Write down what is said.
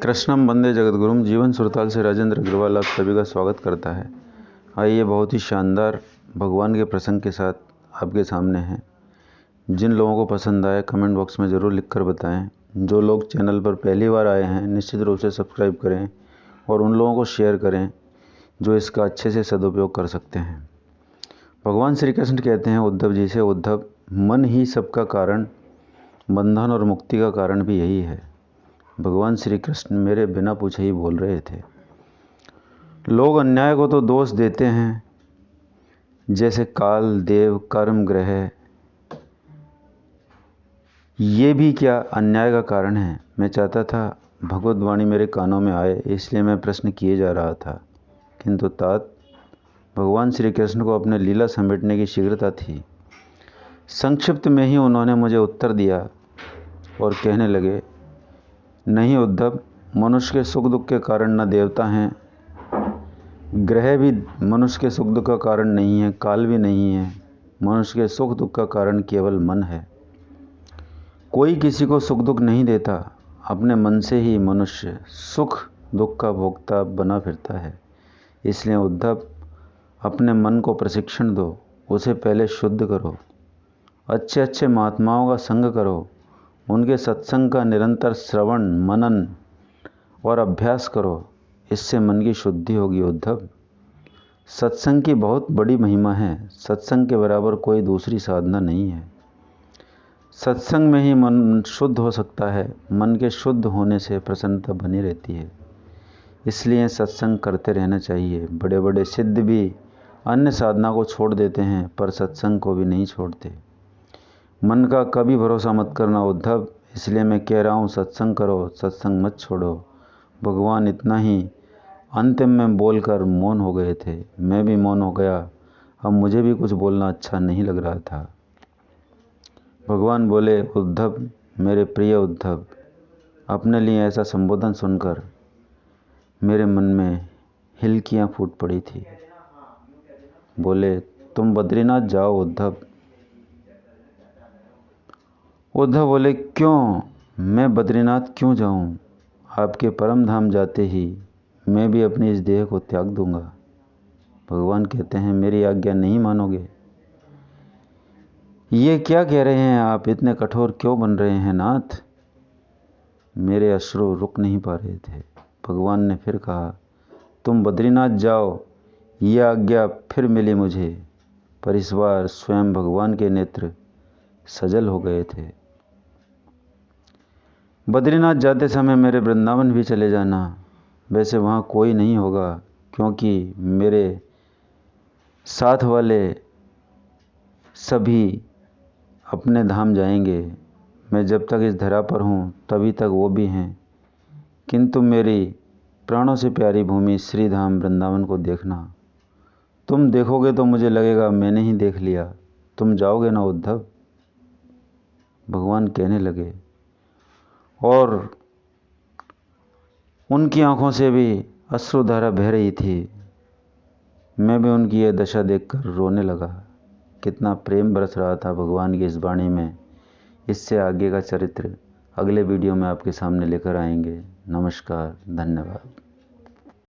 कृष्णम वंदे जगद्गुरुम। जीवन सुरताल से राजेंद्र अग्रवाल आप सभी का स्वागत करता है। आइए बहुत ही शानदार भगवान के प्रसंग के साथ आपके सामने हैं। जिन लोगों को पसंद आए कमेंट बॉक्स में ज़रूर लिखकर बताएं। जो लोग चैनल पर पहली बार आए हैं निश्चित रूप से सब्सक्राइब करें और उन लोगों को शेयर करें जो इसका अच्छे से सदुपयोग कर सकते हैं। भगवान श्री कृष्ण कहते हैं उद्धव जी से, उद्धव मन ही सबका कारण, बंधन और मुक्ति का कारण भी यही है। भगवान श्री कृष्ण मेरे बिना पूछे ही बोल रहे थे। लोग अन्याय को तो दोष देते हैं, जैसे काल, देव, कर्म, ग्रह, ये भी क्या अन्याय का कारण है। मैं चाहता था भगवत वाणी मेरे कानों में आए, इसलिए मैं प्रश्न किए जा रहा था, किंतु तात भगवान श्री कृष्ण को अपने लीला समेटने की शीघ्रता थी। संक्षिप्त में ही उन्होंने मुझे उत्तर दिया और कहने लगे, नहीं उद्धव, मनुष्य के सुख दुख के कारण न देवता हैं, ग्रह भी मनुष्य के सुख दुख का कारण नहीं है, काल भी नहीं है। मनुष्य के सुख दुख का कारण केवल मन है। कोई किसी को सुख दुख नहीं देता, अपने मन से ही मनुष्य सुख दुख का भोक्ता बना फिरता है। इसलिए उद्धव, अपने मन को प्रशिक्षण दो, उसे पहले शुद्ध करो, अच्छे अच्छे महात्माओं का संग करो, उनके सत्संग का निरंतर श्रवण, मनन और अभ्यास करो। इससे मन की शुद्धि होगी। उद्धव, सत्संग की बहुत बड़ी महिमा है। सत्संग के बराबर कोई दूसरी साधना नहीं है। सत्संग में ही मन शुद्ध हो सकता है। मन के शुद्ध होने से प्रसन्नता बनी रहती है। इसलिए सत्संग करते रहना चाहिए। बड़े बड़े सिद्ध भी अन्य साधना को छोड़ देते हैं, पर सत्संग को भी नहीं छोड़ते। मन का कभी भरोसा मत करना उद्धव। इसलिए मैं कह रहा हूँ, सत्संग करो, सत्संग मत छोड़ो। भगवान इतना ही अंतिम में बोलकर मौन हो गए थे। मैं भी मौन हो गया। अब मुझे भी कुछ बोलना अच्छा नहीं लग रहा था। भगवान बोले, उद्धव, मेरे प्रिय उद्धव, अपने लिए ऐसा संबोधन सुनकर मेरे मन में हिलकियाँ फूट पड़ी थी। बोले, तुम बद्रीनाथ जाओ उद्धव। उद्धव बोले, क्यों? मैं बद्रीनाथ क्यों जाऊं? आपके परम धाम जाते ही मैं भी अपनी इस देह को त्याग दूंगा। भगवान कहते हैं, मेरी आज्ञा नहीं मानोगे? ये क्या कह रहे हैं आप? इतने कठोर क्यों बन रहे हैं नाथ? मेरे अश्रु रुक नहीं पा रहे थे। भगवान ने फिर कहा, तुम बद्रीनाथ जाओ। ये आज्ञा फिर मिली मुझे, पर इस बार स्वयं भगवान के नेत्र सजल हो गए थे। बद्रीनाथ जाते समय मेरे वृंदावन भी चले जाना। वैसे वहाँ कोई नहीं होगा, क्योंकि मेरे साथ वाले सभी अपने धाम जाएंगे। मैं जब तक इस धरा पर हूँ तभी तक वो भी हैं। किंतु मेरी प्राणों से प्यारी भूमि श्री धाम वृंदावन को देखना। तुम देखोगे तो मुझे लगेगा मैंने ही देख लिया। तुम जाओगे ना उद्धव? भगवान कहने लगे, और उनकी आंखों से भी अश्रुधारा बह रही थी। मैं भी उनकी यह दशा देखकर रोने लगा। कितना प्रेम बरस रहा था भगवान की इस वाणी में। इससे आगे का चरित्र अगले वीडियो में आपके सामने लेकर आएंगे। नमस्कार, धन्यवाद।